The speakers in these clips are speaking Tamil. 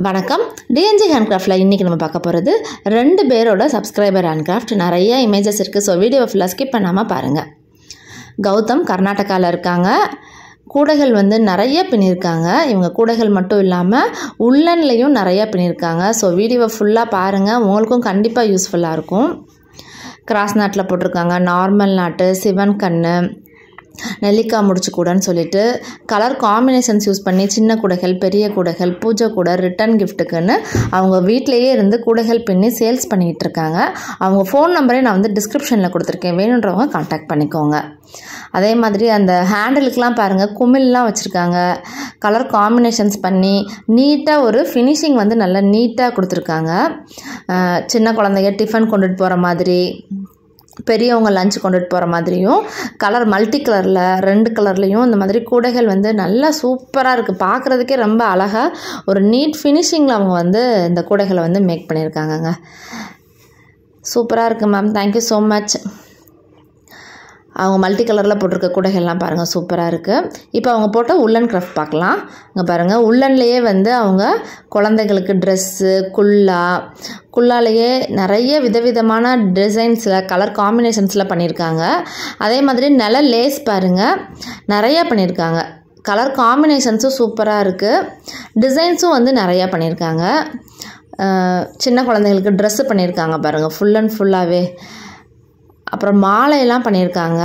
வணக்கம் டிஎன்ஜி ஹேண்ட்கிராஃப்டில் இன்றைக்கி நம்ம பார்க்க போகிறது 2 பேரோட சப்ஸ்கிரைபர் ஹேண்ட்கிராஃப்ட். நிறைய இமேஜஸ் இருக்குது. ஸோ வீடியோவை ஃபுல்லாக ஸ்கிப் பண்ணாமல் பாருங்கள். கௌதம் கர்நாடகாவில் இருக்காங்க. கூடைகள் நிறைய பின்னிருக்காங்க. இவங்க கூடைகள் மட்டும் இல்லாமல் உள்ளன்லேயும் நிறைய பின்னிருக்காங்க. ஸோ வீடியோவை ஃபுல்லாக பாருங்கள், உங்களுக்கும் கண்டிப்பாக யூஸ்ஃபுல்லாக இருக்கும். கிராஸ் நாட்டில் போட்டிருக்காங்க, நார்மல் நாட்டு, சிவன் கண்ணு, நெல்லிக்காய் முடிச்சு கூடன்னு சொல்லிட்டு கலர் காம்பினேஷன்ஸ் யூஸ் பண்ணி சின்ன கூடைகள், பெரிய கூடைகள், பூஜை கூடை, ரிட்டன் கிஃப்ட்டுக்குன்னு அவங்க வீட்டிலையே இருந்து கூடைகள் பின்னி சேல்ஸ் பண்ணிக்கிட்டு இருக்காங்க. அவங்க ஃபோன் நம்பரே நான் டிஸ்கிரிப்ஷனில் கொடுத்துருக்கேன், வேணுன்றவங்க கான்டாக்ட் பண்ணிக்கோங்க. அதே மாதிரி அந்த ஹேண்டிலுக்கெலாம் பாருங்கள், குமிழ்லாம் வச்சுருக்காங்க. கலர் காம்பினேஷன்ஸ் பண்ணி நீட்டாக ஒரு ஃபினிஷிங் நல்லா நீட்டாக கொடுத்துருக்காங்க. சின்ன குழந்தைங்க டிஃபன் கொண்டுட்டு போகிற மாதிரி, பெரியவங்க லஞ்ச் கொண்டுட்டு போகிற மாதிரியும், கலர் மல்டி கலரில் 2 கலர்லேயும் இந்த மாதிரி கூடைகள் நல்லா சூப்பராக இருக்குது. பார்க்குறதுக்கே ரொம்ப அழகாக ஒரு நீட் ஃபினிஷிங்கில் அவங்க இந்த கூடைகளை மேக் பண்ணியிருக்காங்கங்க. சூப்பராக இருக்குது மேம், தேங்க்யூ ஸோ மச். அவங்க மல்டி கலரில் போட்டிருக்க கூடைகள்லாம் பாருங்கள், சூப்பராக இருக்குது. இப்போ அவங்க போட்ட உள்ளன் கிராஃப்ட் பார்க்கலாம். இங்கே பாருங்கள், உள்ளன்லேயே அவங்க குழந்தைகளுக்கு ட்ரெஸ்ஸு, குல்லாலேயே நிறைய விதவிதமான டிசைன்ஸில், கலர் காம்பினேஷன்ஸில் பண்ணியிருக்காங்க. அதே மாதிரி லேஸ் பாருங்கள், நிறையா பண்ணியிருக்காங்க. கலர் காம்பினேஷன்ஸும் சூப்பராக இருக்குது. டிசைன்ஸும் நிறையா பண்ணியிருக்காங்க. சின்ன குழந்தைகளுக்கு ட்ரெஸ்ஸு பண்ணியிருக்காங்க பாருங்கள், ஃபுல் அண்ட் ஃபுல்லாகவே. அப்புறம் மாலையெல்லாம் பண்ணியிருக்காங்க.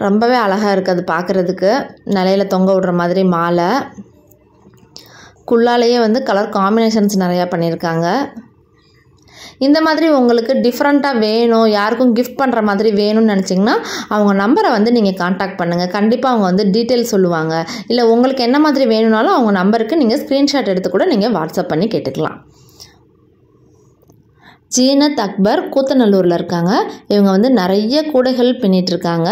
ரொம்பவே அழகாக இருக்குது அது பார்க்குறதுக்கு. நிலையில் தொங்க விடுற மாதிரி மாலை. குள்ளாலேயே கலர் காம்பினேஷன்ஸ் நிறையா பண்ணியிருக்காங்க. இந்த மாதிரி உங்களுக்கு டிஃப்ரெண்ட்டாக வேணும், யாருக்கும் கிஃப்ட் பண்ணுற மாதிரி வேணும்னு நினச்சிங்கன்னா அவங்க நம்பரை நீங்கள் கான்டாக்ட் பண்ணுங்கள். கண்டிப்பாக அவங்க டீட்டெயில் சொல்லுவாங்க. இல்லை உங்களுக்கு என்ன மாதிரி வேணும்னாலும் அவங்க நம்பருக்கு நீங்கள் ஸ்க்ரீன்ஷாட் எடுத்து கூட நீங்கள் வாட்ஸ்அப் பண்ணி கேட்டுக்கலாம். ஜீனத் அக்பர் கூத்தநல்லூரில் இருக்காங்க. இவங்க நிறைய கூடைகள் பின்னிட்டுருக்காங்க.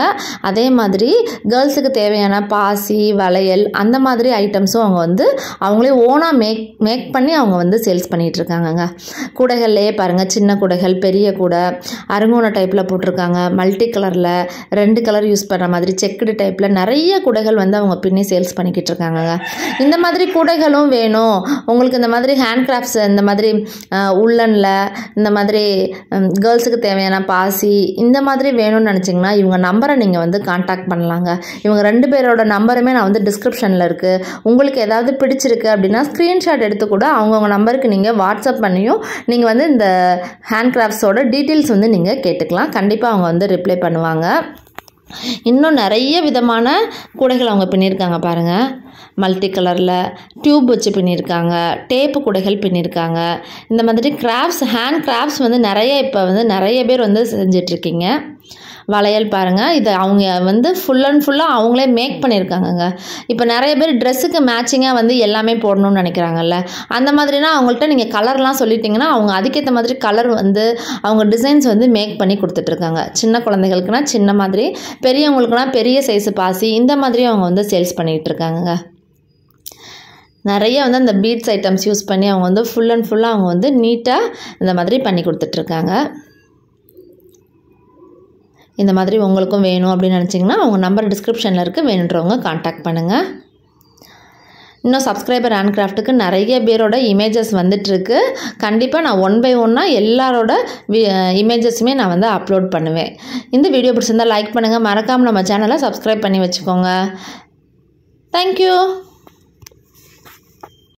அதே மாதிரி கேர்ள்ஸுக்கு தேவையான பாசி, வளையல், அந்த மாதிரி ஐட்டம்ஸும் அவங்க அவங்களே ஓனாக மேக் பண்ணி அவங்க சேல்ஸ் பண்ணிகிட்ருக்காங்கங்க. கூடைகள்லேயே பாருங்கள், சின்ன கூடைகள், பெரிய கூடை, அருங்கோண டைப்பில் போட்டிருக்காங்க. மல்டி கலரில் 2 கலர் யூஸ் பண்ணுற மாதிரி செக்குடு டைப்பில் நிறைய கூடைகள் அவங்க பின்னி சேல்ஸ் பண்ணிக்கிட்டு இருக்காங்கங்க. இந்த மாதிரி கூடைகளும் வேணும் உங்களுக்கு, இந்த மாதிரி ஹேண்ட் கிராஃப்ட்ஸ், இந்த மாதிரி உள்ளனில், இந்த மாதிரி கேர்ள்ஸுக்கு தேவையான பாசி, இந்த மாதிரி வேணும்னு நினச்சிங்கன்னா இவங்க நம்பரை நீங்கள் கான்டாக்ட் பண்ணலாங்க. இவங்க 2 பேரோட நம்பருமே நான் டிஸ்கிரிப்ஷனில் இருக்குது. உங்களுக்கு ஏதாவது பிடிச்சிருக்கு அப்படின்னா ஸ்க்ரீன்ஷாட் எடுத்து கூட அவங்கவுங்க நம்பருக்கு நீங்கள் வாட்ஸ்அப் பண்ணியும் நீங்கள் இந்த ஹேண்ட் கிராஃப்ட்ஸோட டீட்டெயில்ஸ் நீங்கள் கேட்டுக்கலாம். கண்டிப்பாக அவங்க ரிப்ளை பண்ணுவாங்க. இன்னும் நிறைய விதமான கூடைகள் அவங்க பின்னியிருக்காங்க பாருங்கள். மல்டி கலரில் டியூப் வச்சு பின்னியிருக்காங்க, டேப்பு கூடைகள் பின்னியிருக்காங்க. இந்த மாதிரி கிராஃப்ட்ஸ், ஹேண்ட் கிராஃப்ட்ஸ் நிறைய இப்போ நிறைய பேர் செஞ்சிட்ருக்கீங்க. வளையல் பாருங்கள், இது அவங்க ஃபுல் அண்ட் ஃபுல்லாக அவங்களே மேக் பண்ணியிருக்காங்கங்க. இப்போ நிறைய பேர் ட்ரெஸ்ஸுக்கு மேட்சிங்காக எல்லாமே போடணும்னு நினைக்கிறாங்கல்ல, அந்த மாதிரினா அவங்கள்ட்ட நீங்கள் கலர்லாம் சொல்லிட்டிங்கன்னா அவங்க அதுக்கேற்ற மாதிரி கலர் அவங்க டிசைன்ஸ் மேக் பண்ணி கொடுத்துட்ருக்காங்க. சின்ன குழந்தைகளுக்குனா சின்ன மாதிரி, பெரியவங்களுக்குனா பெரிய சைஸு பாசி, இந்த மாதிரி அவங்க சேல்ஸ் பண்ணிகிட்டு இருக்காங்கங்க. நிறைய அந்த பீட்ஸ் ஐட்டம்ஸ் யூஸ் பண்ணி அவங்க ஃபுல் அண்ட் ஃபுல்லாக அவங்க நீட்டாக இந்த மாதிரி பண்ணி கொடுத்துட்ருக்காங்க. இந்த மாதிரி உங்களுக்கும் வேணும் அப்படின்னு நினச்சிங்கன்னா அவங்க நம்பர் டிஸ்கிரிப்ஷனில் இருக்குது, வேணுன்றவங்க கான்டாக்ட் பண்ணுங்கள். இன்னும் சப்ஸ்கிரைபர் ஹேண்ட் கிராஃப்ட்டுக்கு நிறைய பேரோட இமேஜஸ் வந்துட்டுருக்கு. கண்டிப்பாக நான் 1 by 1 எல்லாரோட இமேஜஸுமே நான் அப்லோட் பண்ணுவேன். இந்த வீடியோ பிடிச்சிருந்தால் லைக் பண்ணுங்கள், மறக்காமல் நம்ம சேனலை சப்ஸ்கிரைப் பண்ணி வச்சுக்கோங்க. தேங்க்யூ.